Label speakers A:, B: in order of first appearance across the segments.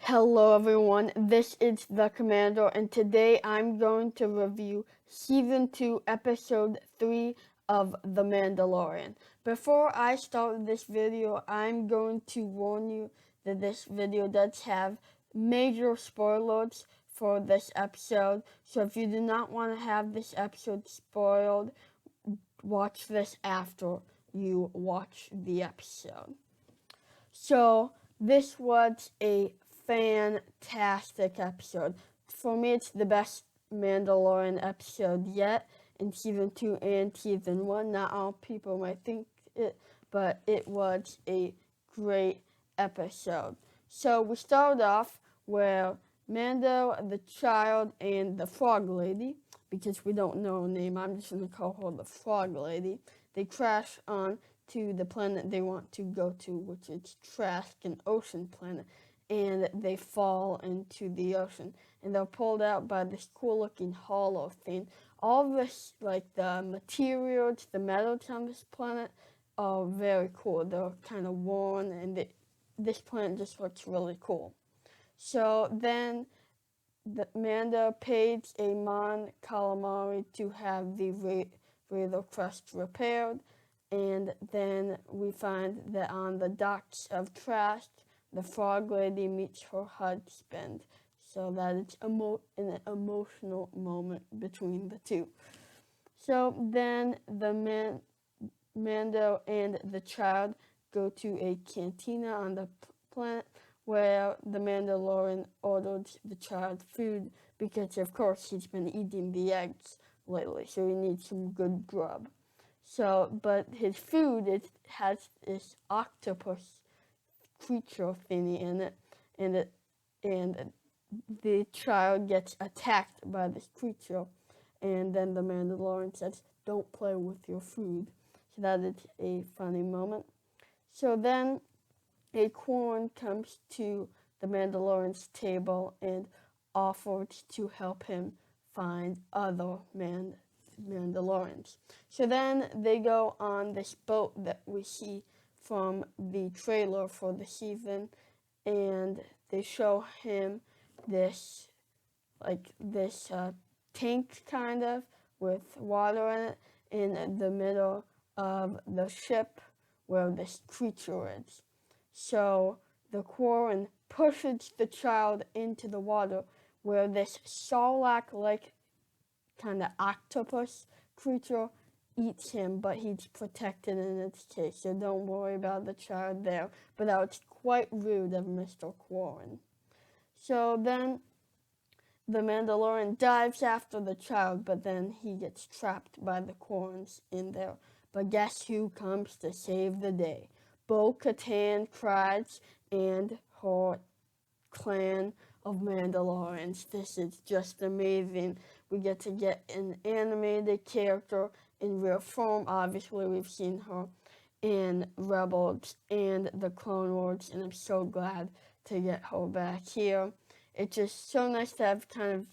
A: Hello everyone, this is the Commander, and today I'm going to review Season 2, Episode 3 of The Mandalorian. Before I start this video, I'm going to warn you that this video does have major spoilers for this episode, so if you do not want to have this episode spoiled, watch this after you watch the episode. So, this was a fantastic episode. For me, it's the best Mandalorian episode yet in Season 2 and Season 1. Not all people might think it, but it was a great episode. So, we start off where Mando, the child, and the frog lady, because we don't know her name, I'm just going to call her the frog lady, they crash on to the planet they want to go to, which is Trask, an ocean planet, and they fall into the ocean. And they're pulled out by this cool-looking hollow thing. All this, like the materials, the metals on this planet, are very cool. They're kind of worn, and this planet just looks really cool. So then Mando pays a Mon Calamari to have the radar crust repaired, and then we find that on the docks of Trask, the frog lady meets her husband. So that is an emotional moment between the two. So then Mando and the child go to a cantina on the planet where the Mandalorian ordered the child food because, of course, he's been eating the eggs lately, so he needs some good grub. So, but his food has this octopus creature thingy in it, and the child gets attacked by this creature, and then the Mandalorian says, "Don't play with your food." So that is a funny moment. So then a Quarren comes to the Mandalorian's table and offers to help him find other Mandalorians. So then they go on this boat that we see from the trailer for the season, and they show him this tank kind of with water in it in the middle of the ship where this creature is. So the Quarren pushes the child into the water where this Sarlacc-like kind of octopus creature eats him, but he's protected in its case, so don't worry about the child there. But that was quite rude of Mr. Quarren. So then the Mandalorian dives after the child, but then he gets trapped by the Quarrens in there. But guess who comes to save the day? Bo-Katan cries and her clan of Mandalorians. This is just amazing. We get to get an animated character in real form. Obviously, we've seen her in Rebels and the Clone Wars, and I'm so glad to get her back here. It's just so nice to have kind of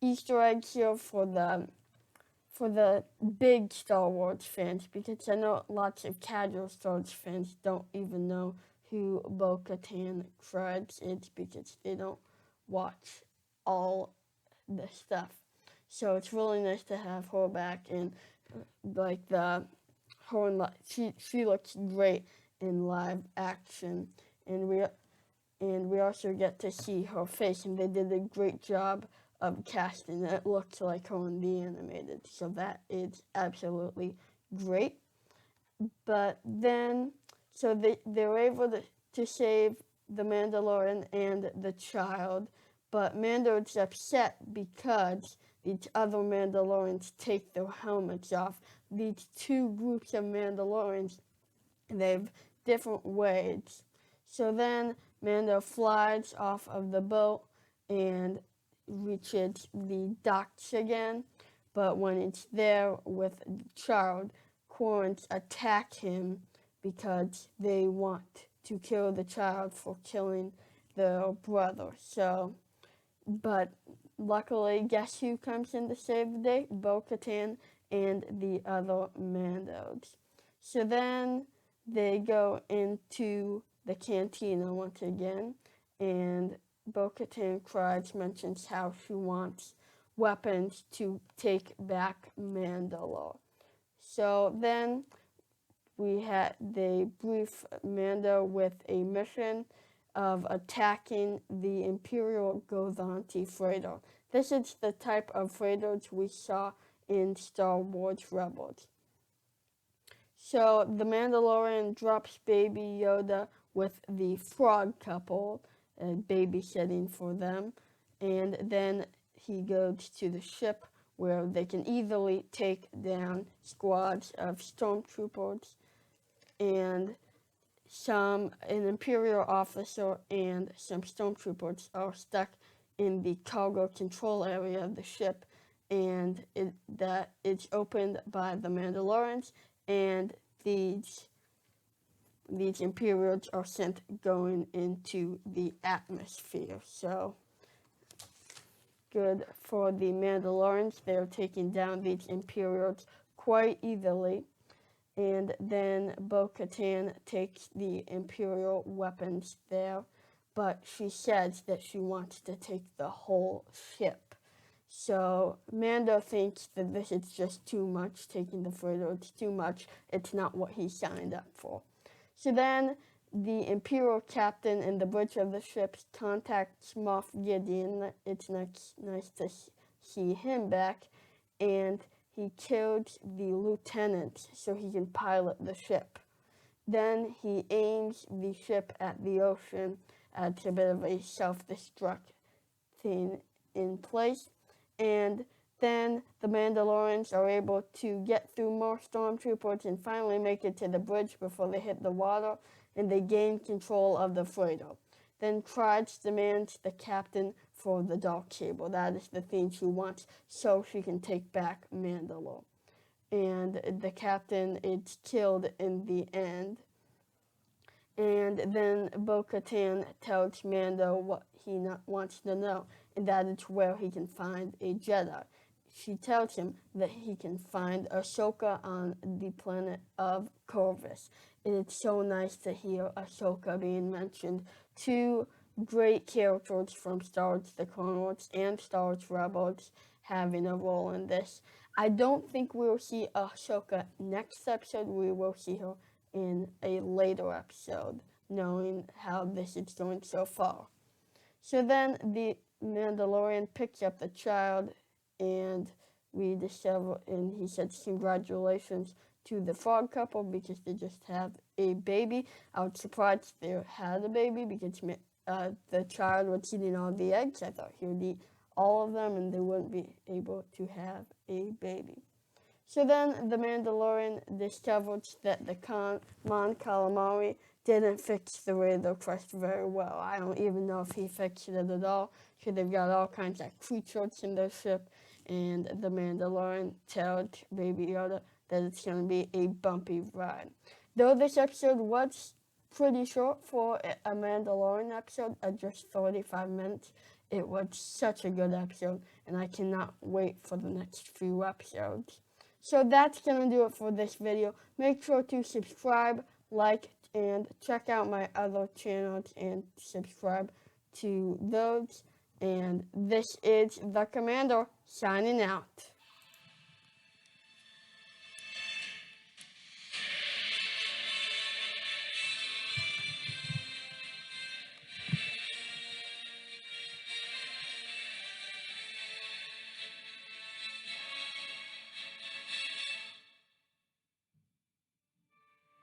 A: Easter eggs here for the big Star Wars fans, because I know lots of casual Star Wars fans don't even know who Bo-Katan Crabs is because they don't watch all the stuff. So it's really nice to have her back, and like she looks great in live action, and we also get to see her face, and they did a great job of casting. It looks like her in the animated, so that is absolutely great. But then, so they were able to save the Mandalorian and the child, but Mando is upset because these other Mandalorians take their helmets off. These two groups of Mandalorians, they have different ways. So then Mando flies off of the boat and reaches the docks again, but when it's there with the child, Quarrens attack him because they want to kill the child for killing their brother. So, but luckily, guess who comes in to save the day? Bo-Katan and the other Mandos. So then they go into the cantina once again, and Bo-Katan cries, mentions how she wants weapons to take back Mandalore. So then they brief Mando with a mission of attacking the Imperial Gozanti freighter. This is the type of freighters we saw in Star Wars Rebels. So the Mandalorian drops Baby Yoda with the frog couple, babysitting for them, and then he goes to the ship where they can easily take down squads of stormtroopers, and an Imperial officer and some stormtroopers are stuck in the cargo control area of the ship, and it's opened by the Mandalorians, and these Imperials are sent going into the atmosphere. So good for the Mandalorians. They're taking down these Imperials quite easily. And then Bo-Katan takes the Imperial weapons there, but she says that she wants to take the whole ship. So Mando thinks that this is just too much, taking the freighter, it's too much, it's not what he signed up for. So then the Imperial captain in the bridge of the ship contacts Moff Gideon. It's nice to see him back, and he killed the lieutenant so he can pilot the ship. Then he aims the ship at the ocean. It's a bit of a self-destruct thing in place. And then the Mandalorians are able to get through more stormtroopers and finally make it to the bridge before they hit the water, and they gain control of the freighter. Then Kridge demands the captain for the dark saber. That is the thing she wants so she can take back Mandalore. And the captain is killed in the end. And then Bo-Katan tells Mando what he wants to know, and that is where he can find a Jedi. She tells him that he can find Ahsoka on the planet of Corvus. And it's so nice to hear Ahsoka being mentioned. Two great characters from Star Wars The Clone Wars and Star Wars Rebels having a role in this. I don't think we will see Ahsoka next episode. We will see her in a later episode, knowing how this is going so far. So then the Mandalorian picks up the child, and we discover, and he says congratulations to the frog couple because they just have a baby. I was surprised they had a baby because the child was eating all the eggs. I thought he would eat all of them and they wouldn't be able to have a baby. So then the Mandalorian discovers that the Mon Calamari didn't fix the Razor Crest very well. I don't even know if he fixed it at all, because they've got all kinds of creatures in their ship, and the Mandalorian tells Baby Yoda that it's going to be a bumpy ride. Though this episode was pretty short for a Mandalorian episode at just 35 minutes, it was such a good episode, and I cannot wait for the next few episodes. So that's going to do it for this video. Make sure to subscribe, like, and check out my other channels and subscribe to those. And this is The Commander signing out.